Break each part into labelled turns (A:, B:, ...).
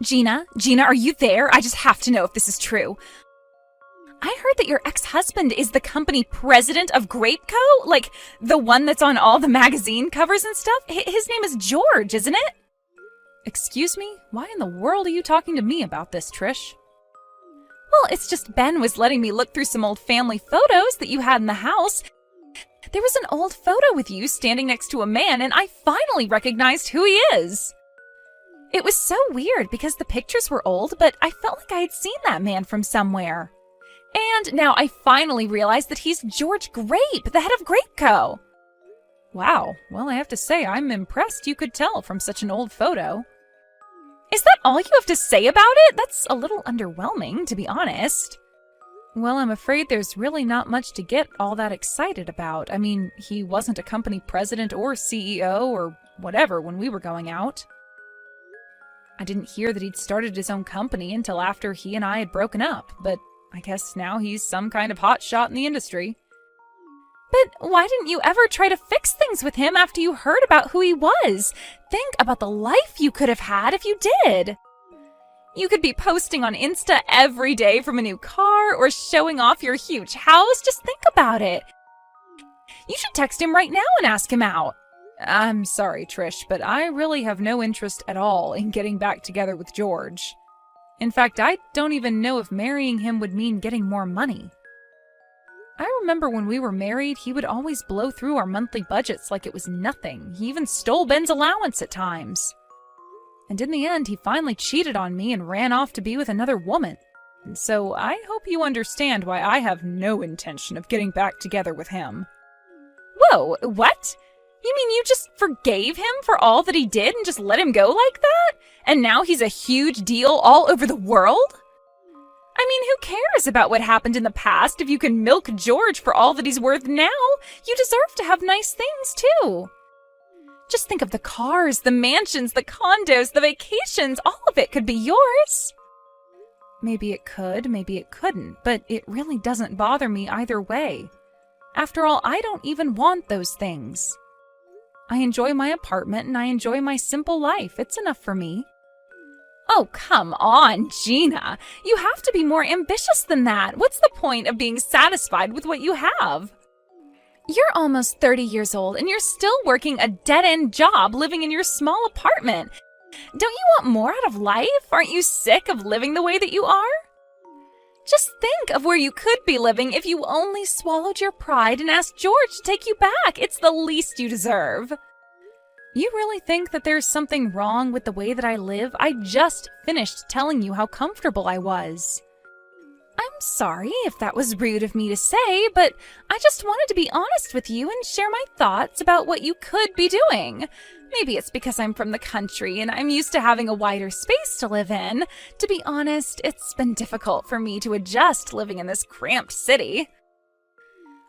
A: Gina, are you there? I just have to know if this is true. I heard that your ex-husband is the company president of Grapeco? Like, the one that's on all the magazine covers and stuff? His name is George, isn't it? Excuse me? Why in the world are you talking to me about this, Trish? Well, it's just Ben was letting me look through some old family photos that you had in the house. There was an old photo with you standing next to a man, and I finally recognized who he is. It was so weird because the pictures were old, but I felt like I had seen that man from somewhere. And now I finally realized that he's George Grape, the head of Grapeco. Wow, well, I have to say I'm impressed you could tell from such an old photo. Is that all you have to say about it? That's a little underwhelming, to be honest. Well, I'm afraid there's really not much to get all that excited about. I mean, he wasn't a company president or CEO or whatever when we were going out. I didn't hear that he'd started his own company until after he and I had broken up, but I guess now he's some kind of hot shot in the industry. But why didn't you ever try to fix things with him after you heard about who he was? Think about the life you could have had if you did. You could be posting on Insta every day from a new car or showing off your huge house. Just think about it. You should text him right now and ask him out. I'm sorry, Trish, but I really have no interest at all in getting back together with George. In fact, I don't even know if marrying him would mean getting more money. I remember when we were married, he would always blow through our monthly budgets like it was nothing. He even stole Ben's allowance at times. And in the end, he finally cheated on me and ran off to be with another woman. And so I hope you understand why I have no intention of getting back together with him. Whoa, what? You mean you just forgave him for all that he did and just let him go like that? And now he's a huge deal all over the world? I mean, who cares about what happened in the past if you can milk George for all that he's worth now? You deserve to have nice things, too. Just think of the cars, the mansions, the condos, the vacations. All of it could be yours. Maybe it could, maybe it couldn't, but it really doesn't bother me either way. After all, I don't even want those things. I enjoy my apartment and I enjoy my simple life. It's enough for me. Oh, come on, Gina. You have to be more ambitious than that. What's the point of being satisfied with what you have? You're almost 30 years old and you're still working a dead-end job living in your small apartment. Don't you want more out of life? Aren't you sick of living the way that you are? Just think of where you could be living if you only swallowed your pride and asked George to take you back. It's the least you deserve. You really think that there's something wrong with the way that I live? I just finished telling you how comfortable I was. I'm sorry if that was rude of me to say, but I just wanted to be honest with you and share my thoughts about what you could be doing. Maybe it's because I'm from the country and I'm used to having a wider space to live in. To be honest, it's been difficult for me to adjust living in this cramped city.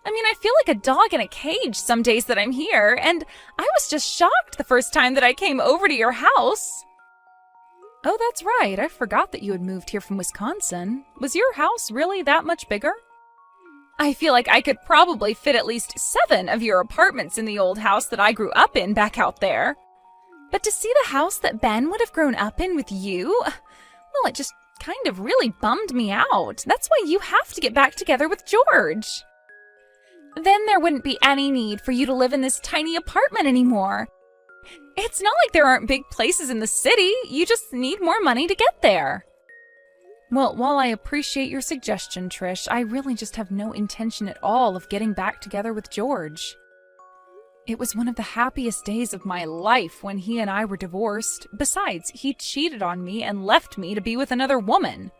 A: I mean, I feel like a dog in a cage some days that I'm here, and I was just shocked the first time that I came over to your house. Oh, that's right. I forgot that you had moved here from Wisconsin. Was your house really that much bigger? I feel like I could probably fit at least 7 of your apartments in the old house that I grew up in back out there. But to see the house that Ben would have grown up in with you, well, it just kind of really bummed me out. That's why you have to get back together with George. Then there wouldn't be any need for you to live in this tiny apartment anymore. It's not like there aren't big places in the city. You just need more money to get there. Well, while I appreciate your suggestion, Trish, I really just have no intention at all of getting back together with George. It was one of the happiest days of my life when he and I were divorced. Besides, he cheated on me and left me to be with another woman.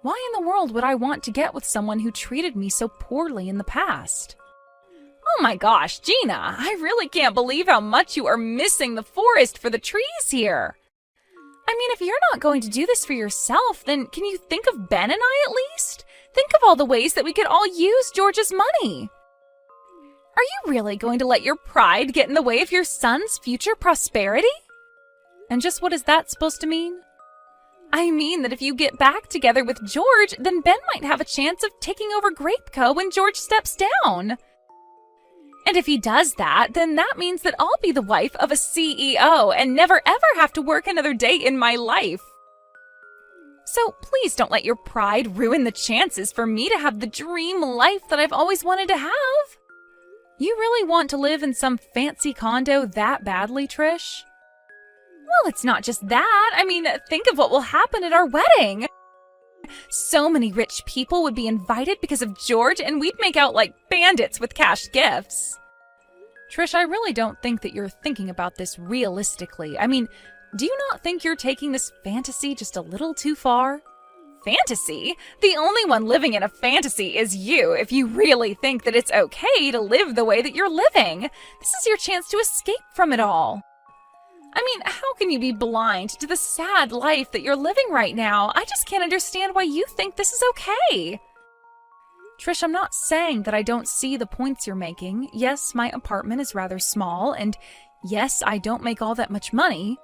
A: Why in the world would I want to get with someone who treated me so poorly in the past? Oh my gosh, Gina, I really can't believe how much you are missing the forest for the trees here. I mean, if you're not going to do this for yourself, then can you think of Ben and I at least? Think of all the ways that we could all use George's money. Are you really going to let your pride get in the way of your son's future prosperity? And just what is that supposed to mean? I mean that if you get back together with George, then Ben might have a chance of taking over Grapeco when George steps down. And if he does that, then that means that I'll be the wife of a CEO and never ever have to work another day in my life. So please don't let your pride ruin the chances for me to have the dream life that I've always wanted to have. You really want to live in some fancy condo that badly, Trish? Well, it's not just that. I mean, think of what will happen at our wedding. So many rich people would be invited because of George, and we'd make out like bandits with cash gifts. Trish, I really don't think that you're thinking about this realistically. I mean, do you not think you're taking this fantasy just a little too far? Fantasy? The only one living in a fantasy is you, if you really think that it's okay to live the way that you're living. This is your chance to escape from it all. I mean, how can you be blind to the sad life that you're living right now? I just can't understand why you think this is okay. Trish, I'm not saying that I don't see the points you're making. Yes, my apartment is rather small, and yes, I don't make all that much money.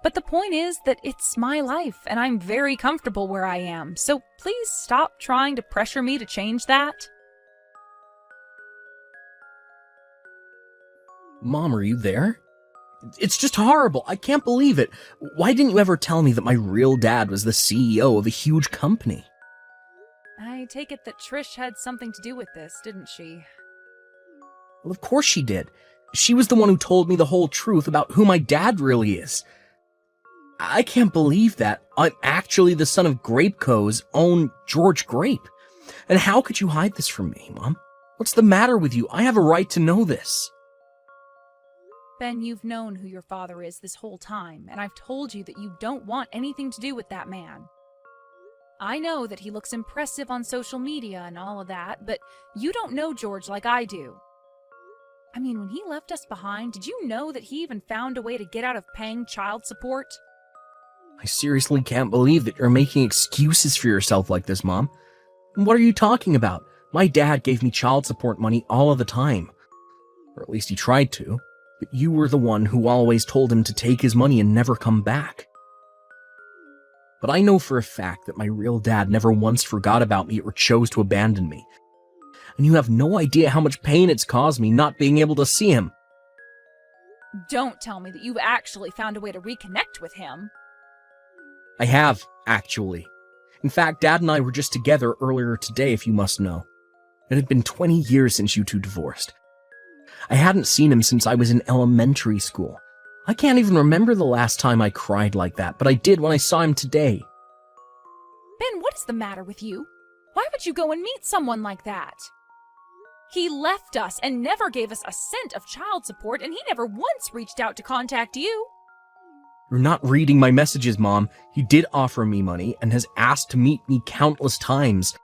A: But the point is that it's my life, and I'm very comfortable where I am, so please stop trying to pressure me to change that.
B: Mom, are you there? It's just horrible. I can't believe it. Why didn't you ever tell me that my real dad was the CEO of a huge company?
A: I take it that Trish had something to do with this, didn't she?
B: Well, of course she did. She was the one who told me the whole truth about who my dad really is. I can't believe that. I'm actually the son of Grape Co.'s own George Grape. And how could you hide this from me, Mom? What's the matter with you? I have a right to know this.
A: Ben, you've known who your father is this whole time, and I've told you that you don't want anything to do with that man. I know that he looks impressive on social media and all of that, but you don't know George like I do. I mean, when he left us behind, did you know that he even found a way to get out of paying child support?
B: I seriously can't believe that you're making excuses for yourself like this, Mom. What are you talking about? My dad gave me child support money all of the time. Or at least he tried to. But you were the one who always told him to take his money and never come back. But I know for a fact that my real dad never once forgot about me or chose to abandon me. And you have no idea how much pain it's caused me not being able to see him.
A: Don't tell me that you've actually found a way to reconnect with him.
B: I have, actually. In fact, Dad and I were just together earlier today, if you must know. It had been 20 years since you two divorced. I hadn't seen him since I was in elementary school. I can't even remember the last time I cried like that, but I did when I saw him today.
A: Ben, what is the matter with you? Why would you go and meet someone like that? He left us and never gave us a cent of child support, and he never once reached out to contact you.
B: You're not reading my messages, Mom. He did offer me money and has asked to meet me countless times.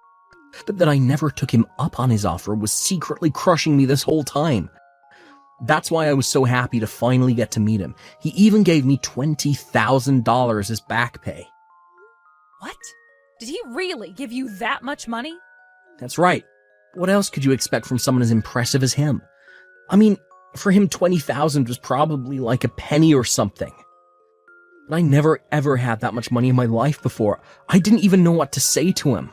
B: But that I never took him up on his offer was secretly crushing me this whole time. That's why I was so happy to finally get to meet him. He even gave me $20,000 as back pay.
A: What? Did he really give you that much money?
B: That's right. What else could you expect from someone as impressive as him? I mean, for him, $20,000 was probably like a penny or something. But I never ever had that much money in my life before. I didn't even know what to say to him.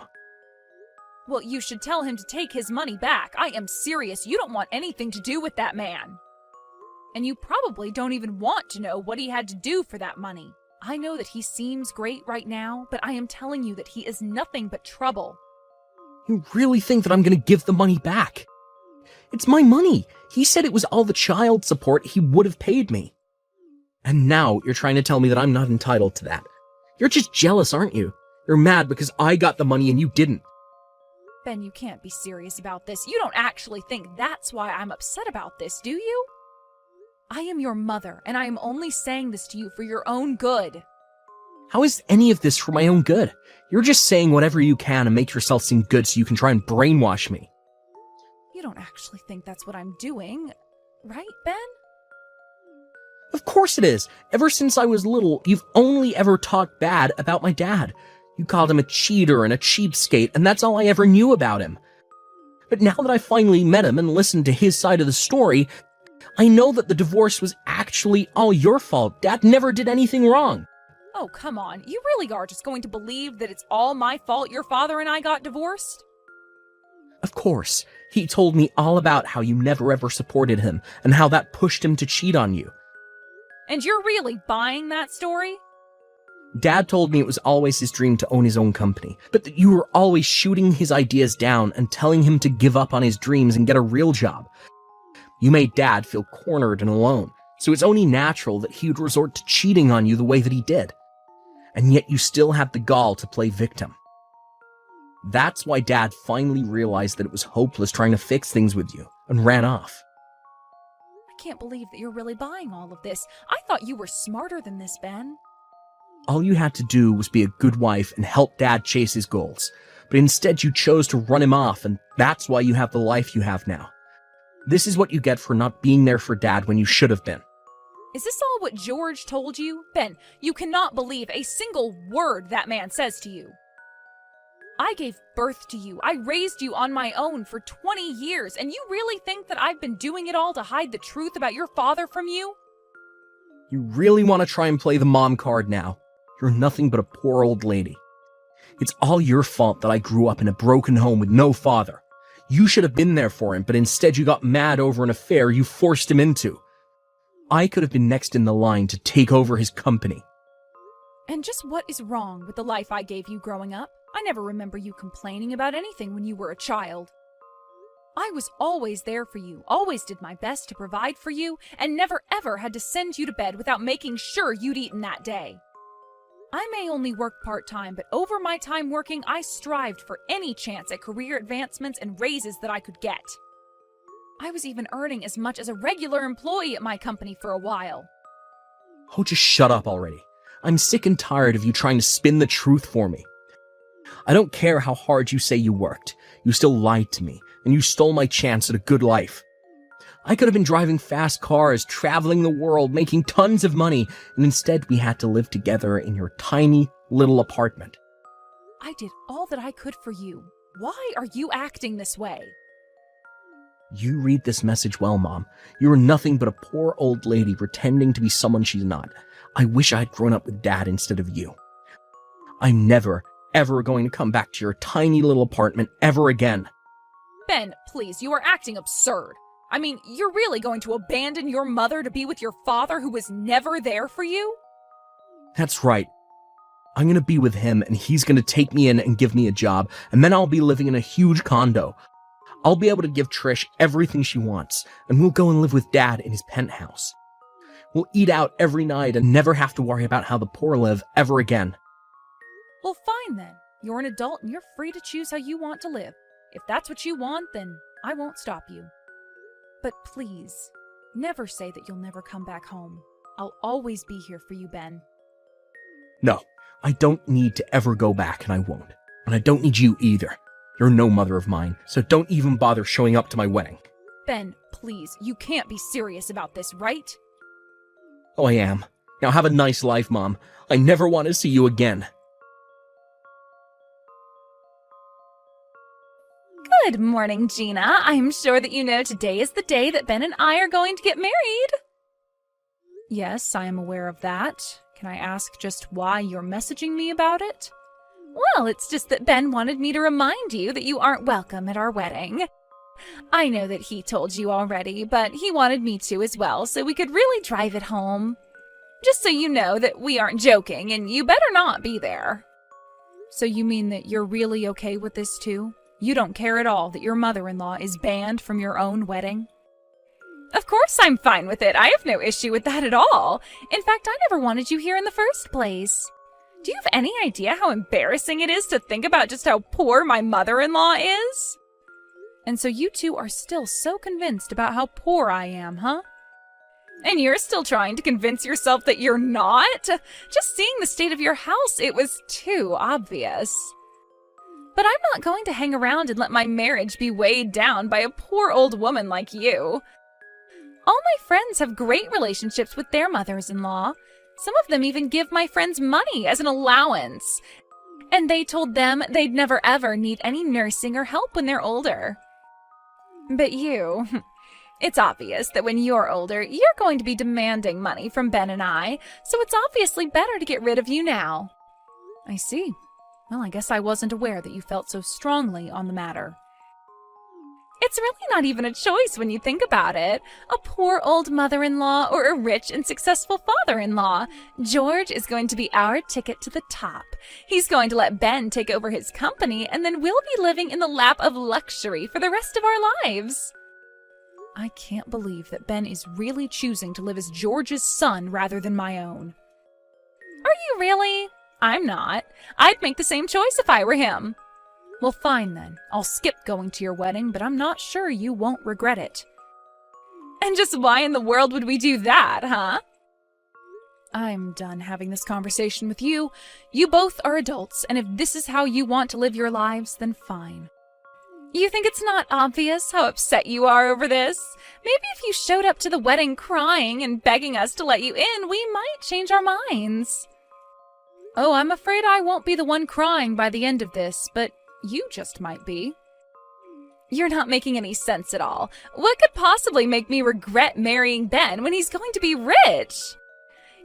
A: Well, you should tell him to take his money back. I am serious. You don't want anything to do with that man. And you probably don't even want to know what he had to do for that money. I know that he seems great right now, but I am telling you that he is nothing but trouble.
B: You really think that I'm going to give the money back? It's my money. He said it was all the child support he would have paid me. And now you're trying to tell me that I'm not entitled to that. You're just jealous, aren't you? You're mad because I got the money and you didn't.
A: Ben, you can't be serious about this. You don't actually think that's why I'm upset about this, do you? I am your mother, and I am only saying this to you for your own good.
B: How is any of this for my own good? You're just saying whatever you can and make yourself seem good so you can try and brainwash me.
A: You don't actually think that's what I'm doing, right, Ben?
B: Of course it is. Ever since I was little, you've only ever talked bad about my dad. You called him a cheater and a cheapskate, and that's all I ever knew about him. But now that I finally met him and listened to his side of the story, I know that the divorce was actually all your fault. Dad never did anything wrong.
A: Oh, come on. You really are just going to believe that it's all my fault your father and I got divorced?
B: Of course. He told me all about how you never ever supported him and how that pushed him to cheat on you.
A: And you're really buying that story?
B: Dad told me it was always his dream to own his own company, but that you were always shooting his ideas down and telling him to give up on his dreams and get a real job. You made Dad feel cornered and alone, so it's only natural that he would resort to cheating on you the way that he did. And yet you still had the gall to play victim. That's why Dad finally realized that it was hopeless trying to fix things with you and ran off.
A: I can't believe that you're really buying all of this. I thought you were smarter than this, Ben.
B: All you had to do was be a good wife and help Dad chase his goals, but instead you chose to run him off, and that's why you have the life you have now. This is what you get for not being there for Dad when you should have been.
A: Is this all what George told you? Ben, you cannot believe a single word that man says to you. I gave birth to you. I raised you on my own for 20 years, and you really think that I've been doing it all to hide the truth about your father from you?
B: You really want to try and play the mom card now? You're nothing but a poor old lady. It's all your fault that I grew up in a broken home with no father. You should have been there for him, but instead you got mad over an affair you forced him into. I could have been next in the line to take over his company.
A: And just what is wrong with the life I gave you growing up? I never remember you complaining about anything when you were a child. I was always there for you, always did my best to provide for you, and never ever had to send you to bed without making sure you'd eaten that day. I may only work part-time, but over my time working, I strived for any chance at career advancements and raises that I could get. I was even earning as much as a regular employee at my company for a while.
B: Oh, just shut up already. I'm sick and tired of you trying to spin the truth for me. I don't care how hard you say you worked. You still lied to me, and you stole my chance at a good life. I could have been driving fast cars, traveling the world, making tons of money, and instead we had to live together in your tiny little apartment.
A: I did all that I could for you. Why are you acting this way?
B: You read this message well, Mom. You are nothing but a poor old lady pretending to be someone she's not. I wish I had grown up with Dad instead of you. I'm never, ever going to come back to your tiny little apartment ever again.
A: Ben, please, you are acting absurd. I mean, you're really going to abandon your mother to be with your father who was never there for you?
B: That's right. I'm going to be with him, and he's going to take me in and give me a job, and then I'll be living in a huge condo. I'll be able to give Trish everything she wants, and we'll go and live with Dad in his penthouse. We'll eat out every night and never have to worry about how the poor live ever again.
A: Well, fine then. You're an adult and you're free to choose how you want to live. If that's what you want, then I won't stop you. But please, never say that you'll never come back home. I'll always be here for you, Ben.
B: No, I don't need to ever go back, and I won't. And I don't need you either. You're no mother of mine, so don't even bother showing up to my wedding.
A: Ben, please, you can't be serious about this, right?
B: Oh, I am. Now have a nice life, Mom. I never want to see you again.
A: Good morning, Gina. I'm sure that you know today is the day that Ben and I are going to get married. Yes, I am aware of that. Can I ask just why you're messaging me about it? Well, it's just that Ben wanted me to remind you that you aren't welcome at our wedding. I know that he told you already, but he wanted me to as well, so we could really drive it home. Just so you know that we aren't joking, and you better not be there. So you mean that you're really okay with this too? You don't care at all that your mother-in-law is banned from your own wedding? Of course I'm fine with it. I have no issue with that at all. In fact, I never wanted you here in the first place. Do you have any idea how embarrassing it is to think about just how poor my mother-in-law is? And so you two are still so convinced about how poor I am, huh? And you're still trying to convince yourself that you're not? Just seeing the state of your house, it was too obvious. But I'm not going to hang around and let my marriage be weighed down by a poor old woman like you. All my friends have great relationships with their mothers-in-law. Some of them even give my friends money as an allowance. And they told them they'd never ever need any nursing or help when they're older. But you, it's obvious that when you're older, you're going to be demanding money from Ben and I, so it's obviously better to get rid of you now. I see. Well, I guess I wasn't aware that you felt so strongly on the matter. It's really not even a choice when you think about it. A poor old mother-in-law or a rich and successful father-in-law. George is going to be our ticket to the top. He's going to let Ben take over his company, and then we'll be living in the lap of luxury for the rest of our lives. I can't believe that Ben is really choosing to live as George's son rather than my own. Are you really? I'm not. I'd make the same choice if I were him. Well, fine then. I'll skip going to your wedding, but I'm not sure you won't regret it. And just why in the world would we do that, huh? I'm done having this conversation with you. You both are adults, and if this is how you want to live your lives, then fine. You think it's not obvious how upset you are over this? Maybe if you showed up to the wedding crying and begging us to let you in, we might change our minds. Oh, I'm afraid I won't be the one crying by the end of this, but you just might be. You're not making any sense at all. What could possibly make me regret marrying Ben when he's going to be rich?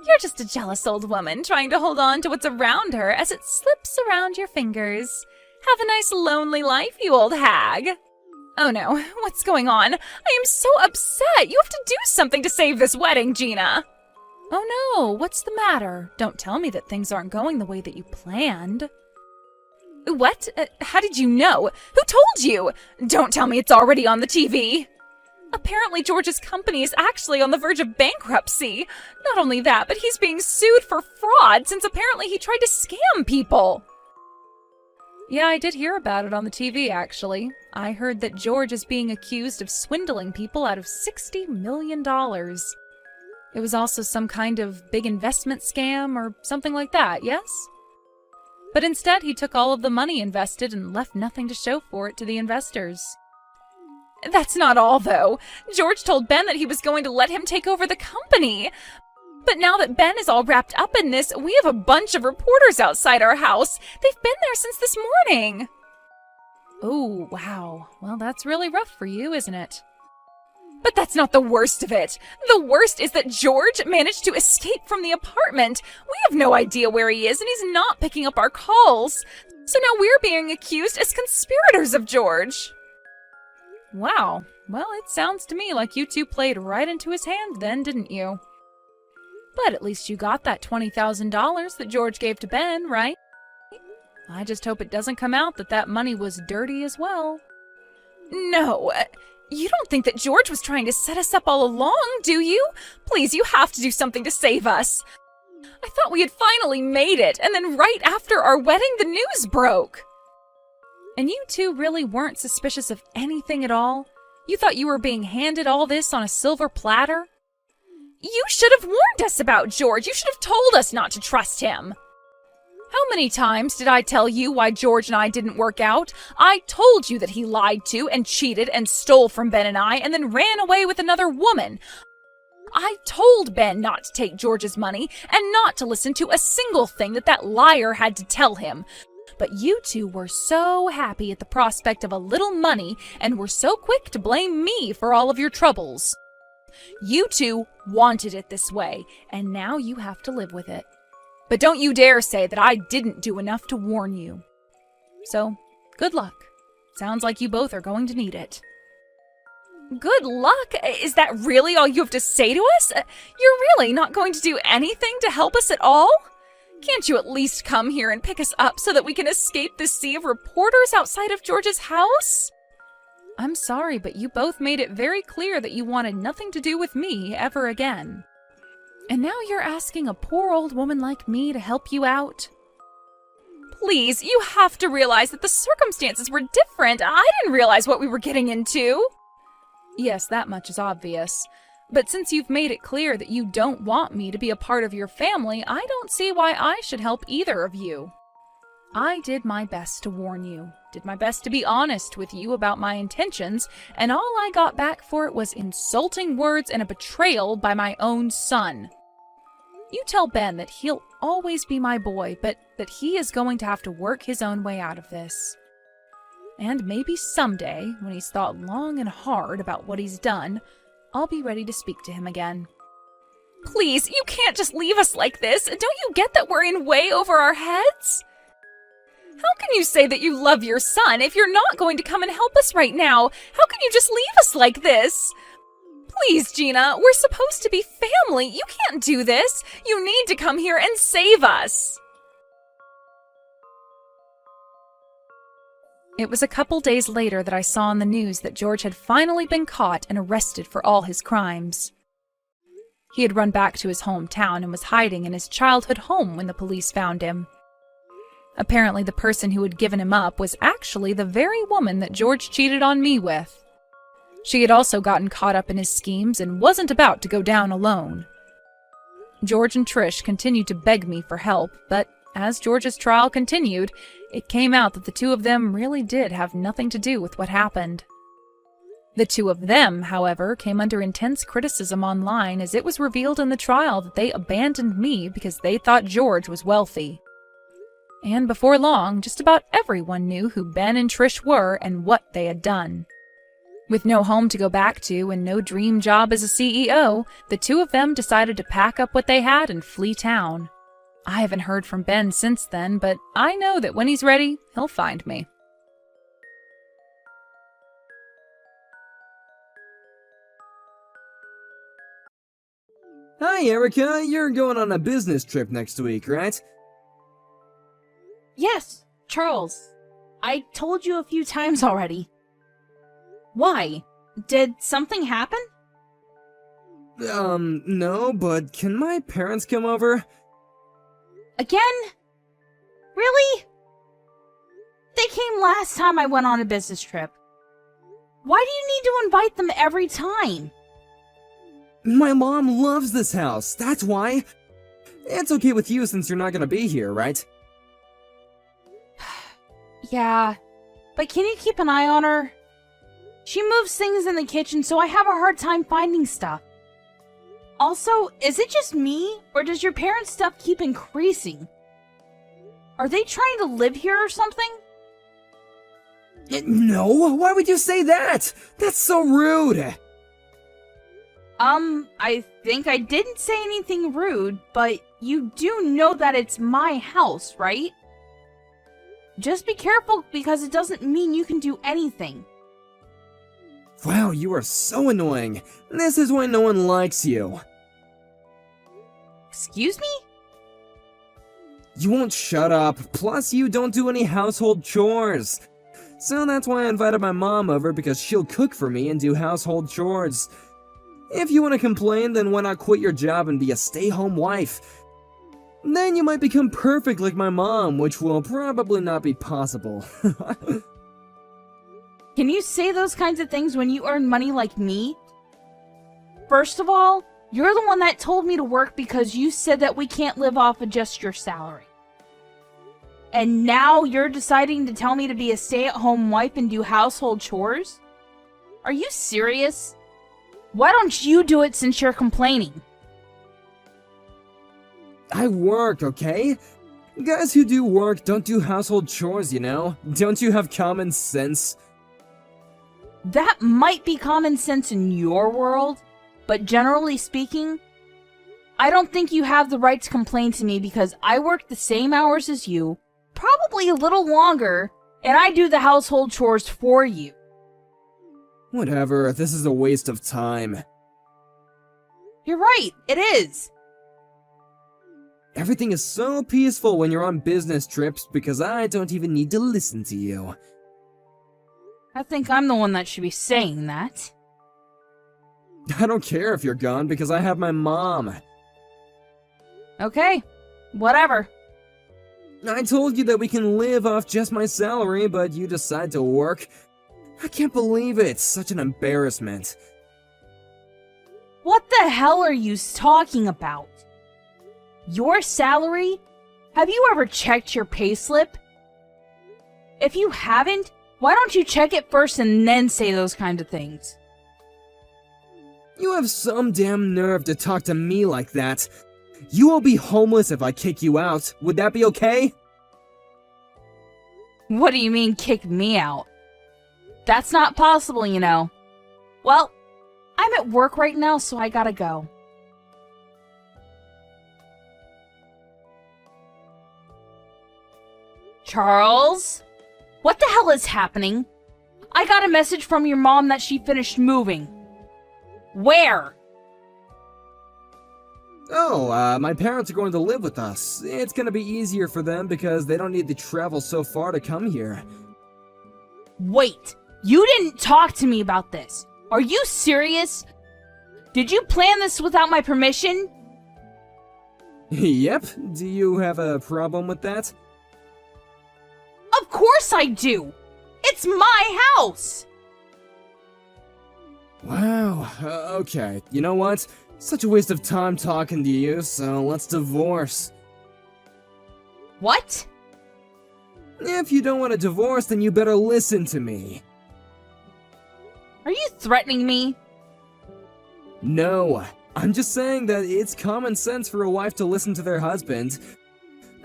A: You're just a jealous old woman trying to hold on to what's around her as it slips around your fingers. Have a nice lonely life, you old hag. Oh no, what's going on? I am so upset. You have to do something to save this wedding, Gina. Oh no, what's the matter? Don't tell me that things aren't going the way that you planned. What? How did you know? Who told you? Don't tell me it's already on the TV. Apparently George's company is actually on the verge of bankruptcy. Not only that, but he's being sued for fraud since apparently he tried to scam people. Yeah, I did hear about it on the TV, actually. I heard that George is being accused of swindling people out of $60 million. It was also some kind of big investment scam or something like that, yes? But instead, he took all of the money invested and left nothing to show for it to the investors. That's not all, though. George told Ben that he was going to let him take over the company. But now that Ben is all wrapped up in this, we have a bunch of reporters outside our house. They've been there since this morning. Oh, wow. Well, that's really rough for you, isn't it? But that's not the worst of it. The worst is that George managed to escape from the apartment. We have no idea where he is, and he's not picking up our calls. So now we're being accused as conspirators of George. Wow. Well, it sounds to me like you two played right into his hand then, didn't you? But at least you got that $20,000 that George gave to Ben, right? I just hope it doesn't come out that that money was dirty as well. No, you don't think that George was trying to set us up all along, do you? Please, you have to do something to save us. I thought we had finally made it, and then right after our wedding, the news broke. And you two really weren't suspicious of anything at all? You thought you were being handed all this on a silver platter? You should have warned us about George. You should have told us not to trust him. How many times did I tell you why George and I didn't work out? I told you that he lied to and cheated and stole from Ben and I and then ran away with another woman. I told Ben not to take George's money and not to listen to a single thing that liar had to tell him. But you two were so happy at the prospect of a little money and were so quick to blame me for all of your troubles. You two wanted it this way, and now you have to live with it. But don't you dare say that I didn't do enough to warn you. So, good luck. Sounds like you both are going to need it. Good luck? Is that really all you have to say to us? You're really not going to do anything to help us at all? Can't you at least come here and pick us up so that we can escape this sea of reporters outside of George's house? I'm sorry, but you both made it very clear that you wanted nothing to do with me ever again. And now you're asking a poor old woman like me to help you out? Please, you have to realize that the circumstances were different. I didn't realize what we were getting into. Yes, that much is obvious. But since you've made it clear that you don't want me to be a part of your family, I don't see why I should help either of you. I did my best to warn you, did my best to be honest with you about my intentions, and all I got back for it was insulting words and a betrayal by my own son. You tell Ben that he'll always be my boy, but that he is going to have to work his own way out of this. And maybe someday, when he's thought long and hard about what he's done, I'll be ready to speak to him again. Please, you can't just leave us like this. Don't you get that we're in way over our heads? How can you say that you love your son if you're not going to come and help us right now? How can you just leave us like this? Please, Gina, we're supposed to be family. You can't do this. You need to come here and save us. It was a couple days later that I saw on the news that George had finally been caught and arrested for all his crimes. He had run back to his hometown and was hiding in his childhood home when the police found him. Apparently, the person who had given him up was actually the very woman that George cheated on me with. She had also gotten caught up in his schemes and wasn't about to go down alone. George and Trish continued to beg me for help, but as George's trial continued, it came out that the two of them really did have nothing to do with what happened. The two of them, however, came under intense criticism online as it was revealed in the trial that they abandoned me because they thought George was wealthy. And before long, just about everyone knew who Ben and Trish were and what they had done. With no home to go back to and no dream job as a CEO, the two of them decided to pack up what they had and flee town. I haven't heard from Ben since then, but I know that when he's ready, he'll find me.
C: Hi, Erica. You're going on a business trip next week, right?
D: Yes, Charles. I told you a few times already. Why? Did something happen?
C: No, but can my parents come over?
D: Again? Really? They came last time I went on a business trip. Why do you need to invite them every time?
C: My mom loves this house, that's why. It's okay with you since you're not gonna be here, right?
D: Yeah, but can you keep an eye on her? She moves things in the kitchen, so I have a hard time finding stuff. Also, is it just me, or does your parents' stuff keep increasing? Are they trying to live here or something?
C: No, why would you say that? That's so rude.
D: I think I didn't say anything rude, but you do know that it's my house, right? Just be careful because it doesn't mean you can do anything.
C: Wow, you are so annoying. This is why no one likes you.
D: Excuse me?
C: You won't shut up, plus you don't do any household chores. So that's why I invited my mom over because she'll cook for me and do household chores. If you want to complain, then why not quit your job and be a stay-home wife? Then you might become perfect like my mom, which will probably not be possible.
D: Can you say those kinds of things when you earn money like me? First of all, you're the one that told me to work because you said that we can't live off of just your salary. And now you're deciding to tell me to be a stay-at-home wife and do household chores? Are you serious? Why don't you do it since you're complaining?
C: I work, okay? Guys who do work don't do household chores, you know? Don't you have common sense?
D: That might be common sense in your world, but generally speaking, I don't think you have the right to complain to me because I work the same hours as you, probably a little longer, and I do the household chores for you.
C: Whatever, this is a waste of time.
D: You're right, it is.
C: Everything is so peaceful when you're on business trips because I don't even need to listen to you.
D: I think I'm the one that should be saying that.
C: I don't care if you're gone because I have my mom.
D: Okay, whatever.
C: I told you that we can live off just my salary, but you decide to work. I can't believe it. Such an embarrassment.
D: What the hell are you talking about? Your salary? Have you ever checked your payslip? If you haven't, why don't you check it first and then say those kind of things?
C: You have some damn nerve to talk to me like that. You will be homeless if I kick you out. Would that be okay?
D: What do you mean, kick me out? That's not possible, you know. Well, I'm at work right now, so I gotta go. Charles? What the hell is happening? I got a message from your mom that she finished moving. Where?
C: Oh, my parents are going to live with us. It's gonna be easier for them because they don't need to travel so far to come here.
D: Wait, you didn't talk to me about this. Are you serious? Did you plan this without my permission?
C: Yep, do you have a problem with that?
D: Of course I do! It's my house!
C: Wow, okay. You know what? Such a waste of time talking to you, so let's divorce.
D: What?
C: If you don't want a divorce, then you better listen to me.
D: Are you threatening me?
C: No, I'm just saying that it's common sense for a wife to listen to their husband.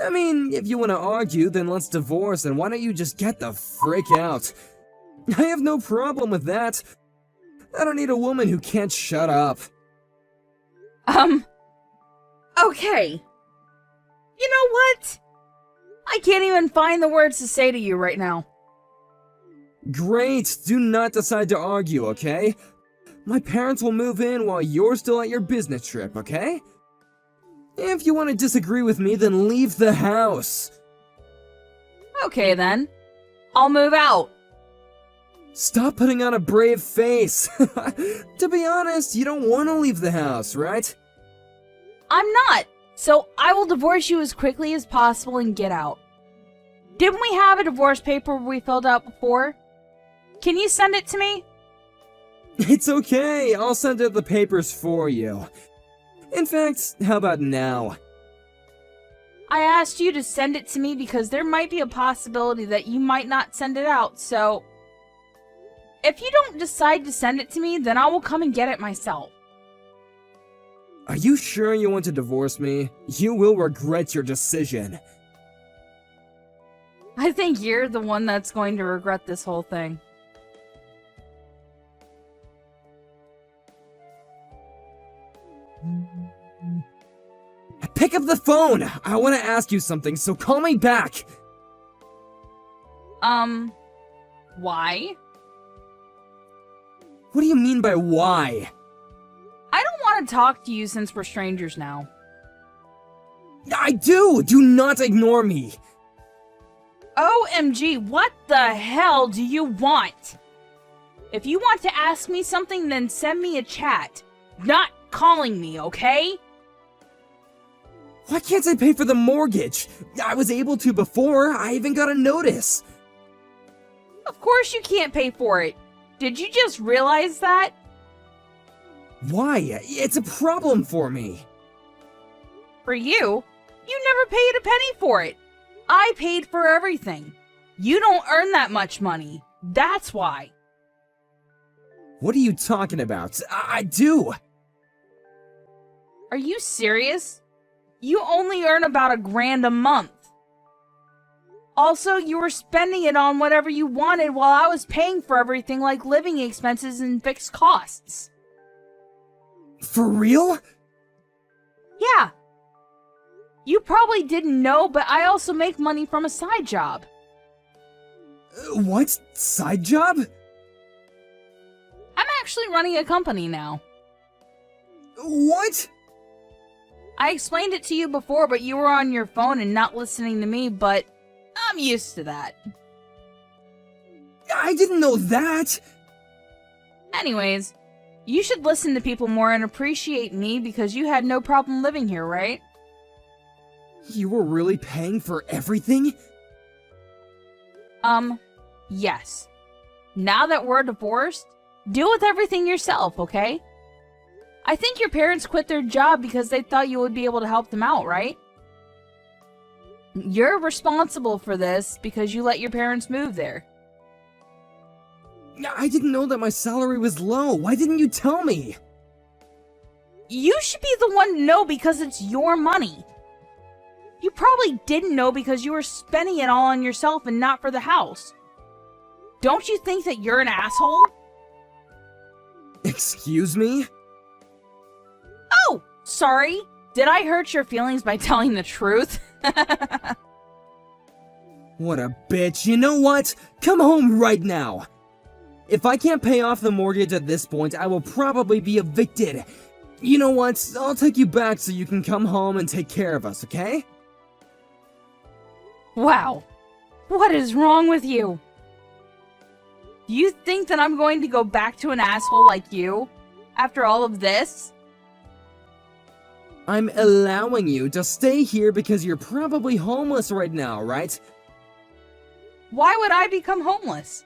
C: I mean, if you want to argue, then let's divorce, and why don't you just get the frick out? I have no problem with that. I don't need a woman who can't shut up.
D: Okay. You know what? I can't even find the words to say to you right now.
C: Great, do not decide to argue, okay? My parents will move in while you're still at your business trip, okay? If you want to disagree with me, then leave the house.
D: Okay then. I'll move out.
C: Stop putting on a brave face. To be honest, you don't want to leave the house, right?
D: I'm not. So I will divorce you as quickly as possible and get out. Didn't we have a divorce paper we filled out before? Can you send it to me?
C: It's okay, I'll send out the papers for you. In fact, how about now?
D: I asked you to send it to me because there might be a possibility that you might not send it out, so... If you don't decide to send it to me, then I will come and get it myself.
C: Are you sure you want to divorce me? You will regret your decision.
D: I think you're the one that's going to regret this whole thing.
C: Pick up the phone! I want to ask you something, so call me back!
D: Why?
C: What do you mean by why?
D: I don't want to talk to you since we're strangers now.
C: I do! Do not ignore me!
D: OMG, what the hell do you want? If you want to ask me something, then send me a chat. Not calling me, okay?
C: Why can't I pay for the mortgage? I was able to before, I even got a notice.
D: Of course you can't pay for it. Did you just realize that?
C: Why? It's a problem for me.
D: For you? You never paid a penny for it. I paid for everything. You don't earn that much money. That's why.
C: What are you talking about? I do.
D: Are you serious? You only earn about $1,000 a month. Also, you were spending it on whatever you wanted while I was paying for everything like living expenses and fixed costs.
C: For real?
D: Yeah. You probably didn't know, but I also make money from a side job.
C: What? Side job?
D: I'm actually running a company now.
C: What?
D: I explained it to you before, but you were on your phone and not listening to me, but I'm used to that.
C: I didn't know that!
D: Anyways, you should listen to people more and appreciate me because you had no problem living here, right?
C: You were really paying for everything?
D: Yes. Now that we're divorced, deal with everything yourself, okay? I think your parents quit their job because they thought you would be able to help them out, right? You're responsible for this because you let your parents move there.
C: I didn't know that my salary was low. Why didn't you tell me?
D: You should be the one to know because it's your money. You probably didn't know because you were spending it all on yourself and not for the house. Don't you think that you're an asshole?
C: Excuse me?
D: Oh, sorry. Did I hurt your feelings by telling the truth?
C: What a bitch. You know what? Come home right now. If I can't pay off the mortgage at this point, I will probably be evicted. You know what? I'll take you back so you can come home and take care of us, okay?
D: Wow. What is wrong with you? You think that I'm going to go back to an asshole like you after all of this?
C: I'm allowing you to stay here because you're probably homeless right now, right?
D: Why would I become homeless?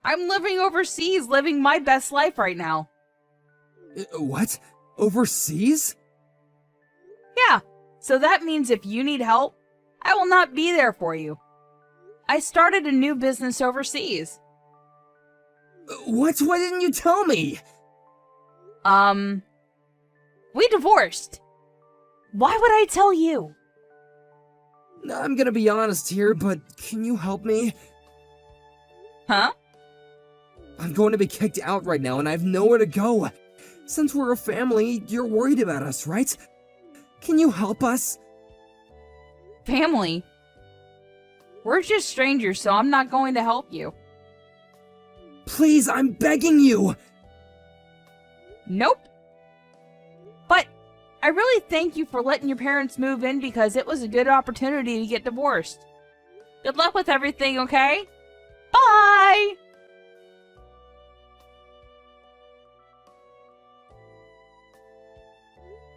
D: I'm living overseas, living my best life right now.
C: What? Overseas?
D: Yeah, so that means if you need help, I will not be there for you. I started a new business overseas.
C: What? Why didn't you tell me?
D: We divorced. Why would I tell you?
C: I'm gonna be honest here, but can you help me?
D: Huh?
C: I'm going to be kicked out right now and I have nowhere to go. Since we're a family, you're worried about us, right? Can you help us?
D: Family? We're just strangers, so I'm not going to help you.
C: Please, I'm begging you!
D: Nope. But I really thank you for letting your parents move in because it was a good opportunity to get divorced. Good luck with everything, okay? Bye!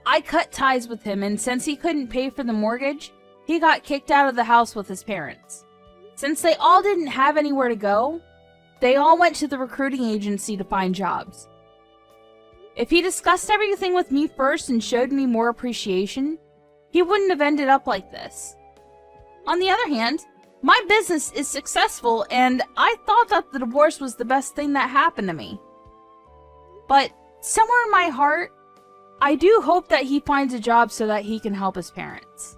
D: I cut ties with him, and since he couldn't pay for the mortgage, he got kicked out of the house with his parents. Since they all didn't have anywhere to go, they all went to the recruiting agency to find jobs. If he discussed everything with me first and showed me more appreciation, he wouldn't have ended up like this. On the other hand, my business is successful, and I thought that the divorce was the best thing that happened to me. But somewhere in my heart, I do hope that he finds a job so that he can help his parents.